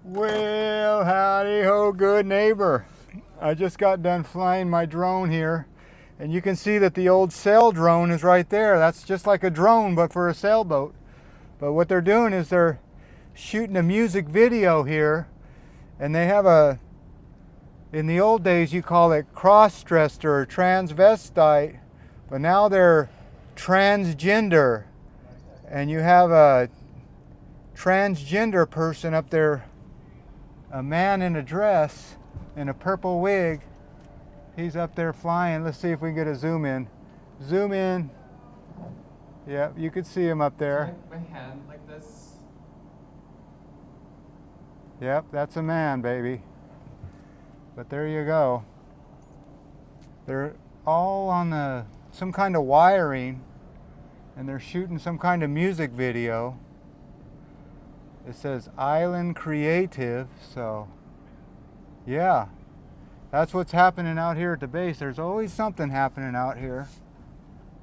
Well, howdy ho, good neighbor. I just got done flying my drone here, and you can see that the old sail drone is right there. That's just like a drone, but for a sailboat. But what they're doing is they're shooting a music video here, and they have in the old days you call it cross-dressed or transvestite, but now they're transgender, and you have a transgender person up there, a man in a dress in a purple wig. He's up there flying. Let's see if we can get a zoom in. Zoom in. Yeah, you could see him up there. My hand like this. Yep, that's a man, baby. But there you go. They're all on some kind of wiring, and they're shooting some kind of music video. It says Island Creative, so yeah, that's what's happening out here at the base. There's always something happening out here.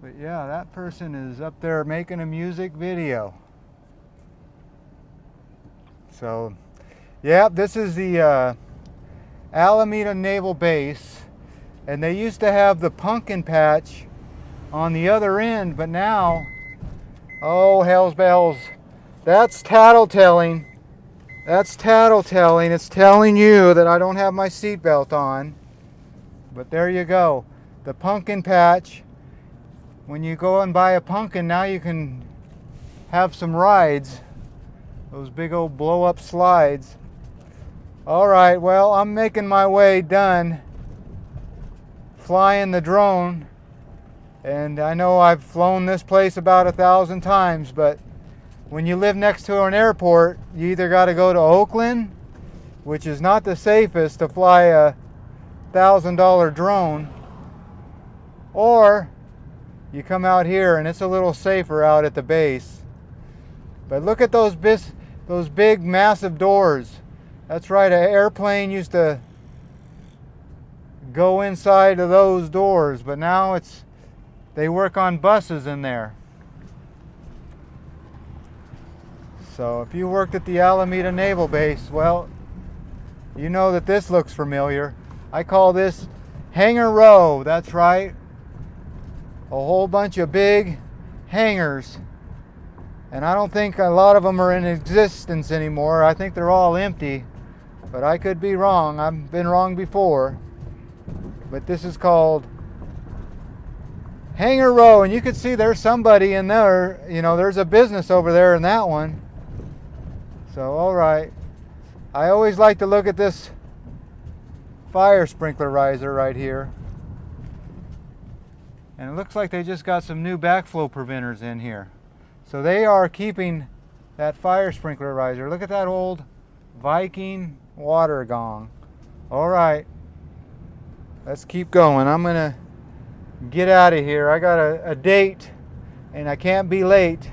But yeah, that person is up there making a music video. So yeah, this is the Alameda Naval Base, and they used to have the pumpkin patch on the other end, but now, oh hell's bells, that's tattletelling. That's tattletelling. It's telling you that I don't have my seatbelt on. But there you go. The pumpkin patch. When you go and buy a pumpkin, now you can have some rides. Those big old blow-up slides. All right, well, I'm making my way done flying the drone. And I know I've flown this place about 1,000 times, but when you live next to an airport, you either got to go to Oakland, which is not the safest to fly a $1,000 drone, or you come out here and it's a little safer out at the base. But look at those big massive doors. That's right, an airplane used to go inside of those doors, but now they work on buses in there. So if you worked at the Alameda Naval Base, well, you know that this looks familiar. I call this hangar row. That's right. A whole bunch of big hangars. And I don't think a lot of them are in existence anymore. I think they're all empty. But I could be wrong. I've been wrong before. But this is called hangar row. And you can see there's somebody in there. You know, there's a business over there in that one. So, all right. I always like to look at this fire sprinkler riser right here. And it looks like they just got some new backflow preventers in here. So they are keeping that fire sprinkler riser. Look at that old Viking water gong. All right. Let's keep going. I'm going to get out of here. I got a date and I can't be late.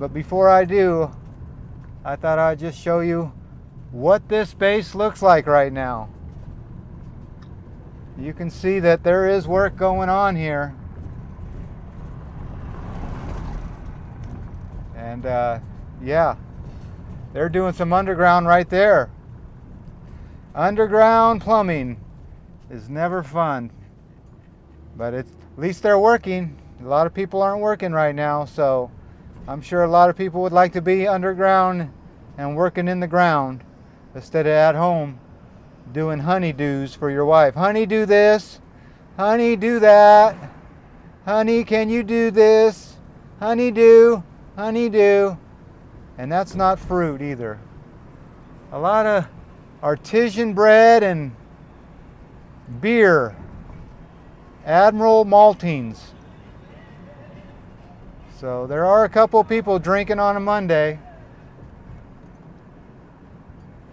But before I do, I thought I'd just show you what this base looks like right now. You can see that there is work going on here. And yeah, they're doing some underground right there. Underground plumbing is never fun. But at least they're working. A lot of people aren't working right now, so I'm sure a lot of people would like to be underground and working in the ground instead of at home doing honeydews for your wife. Honey, do this. Honey, do that. Honey, can you do this? Honey, do. Honey, do. And that's not fruit either. A lot of artisan bread and beer. Admiral Maltings. So there are a couple people drinking on a Monday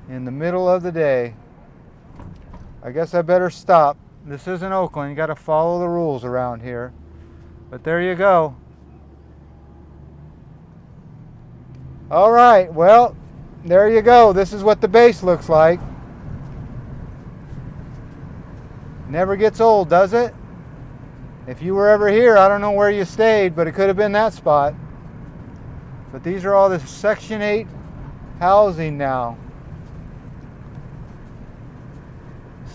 in the middle of the day. I guess I better stop. This isn't Oakland. You got to follow the rules around here. But there you go. All right. Well, there you go. This is what the base looks like. Never gets old, does it? If you were ever here, I don't know where you stayed, but it could have been that spot. But these are all the Section 8 housing now.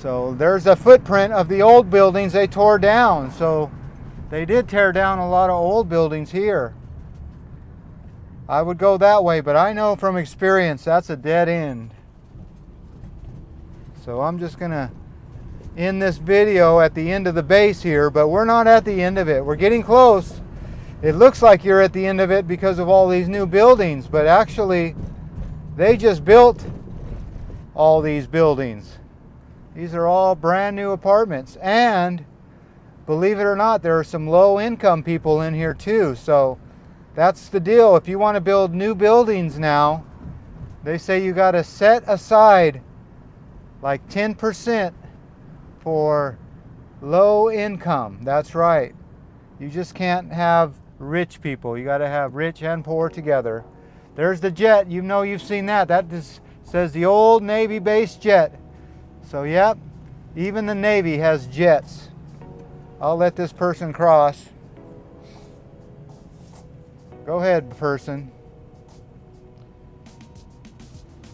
So there's a footprint of the old buildings they tore down. So they did tear down a lot of old buildings here. I would go that way, but I know from experience that's a dead end. So I'm just gonna end this video at the end of the base here, but we're not at the end of it. We're getting close. It looks like you're at the end of it because of all these new buildings, but actually they just built all these buildings. These are all brand new apartments, and believe it or not, there are some low income people in here too. So that's the deal. If you want to build new buildings now, they say you got to set aside like 10% for low income. That's right. You just can't have rich people. You got to have rich and poor together. There's the jet. You know, you've seen that. That just says the old Navy base jet. So yep, even the Navy has jets. I'll let this person cross. Go ahead, person.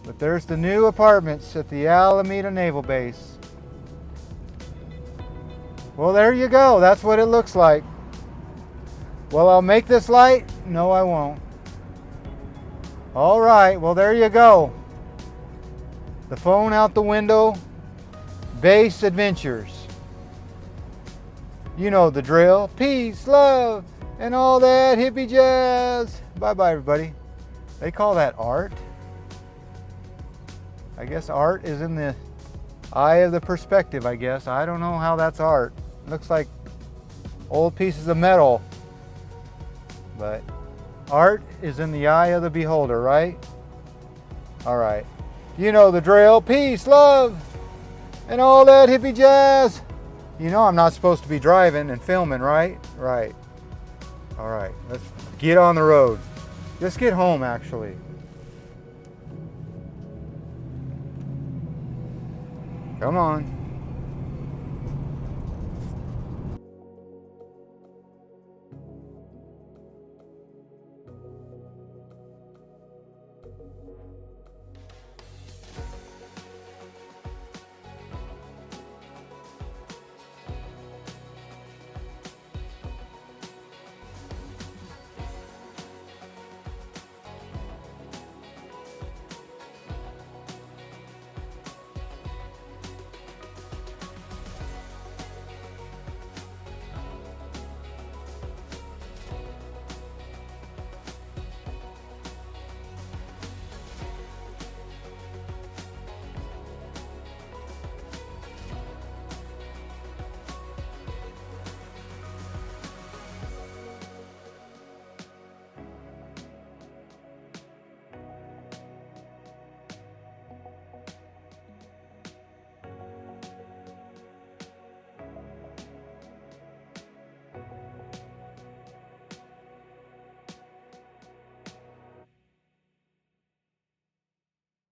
But there's the new apartments at the Alameda Naval Base. Well, there you go. That's what it looks like. Well, I'll make this light. No, I won't. All right, well, there you go. The phone out the window. Base adventures. You know the drill. Peace, love, and all that hippie jazz. Bye-bye, everybody. They call that art. I guess art is in the eye of the perspective, I guess. I don't know how that's art. Looks like old pieces of metal. But art is in the eye of the beholder, right? All right. You know the drill. Peace, love, and all that hippie jazz. You know I'm not supposed to be driving and filming, right? Right. All right. Let's get on the road. Let's get home, actually. Come on.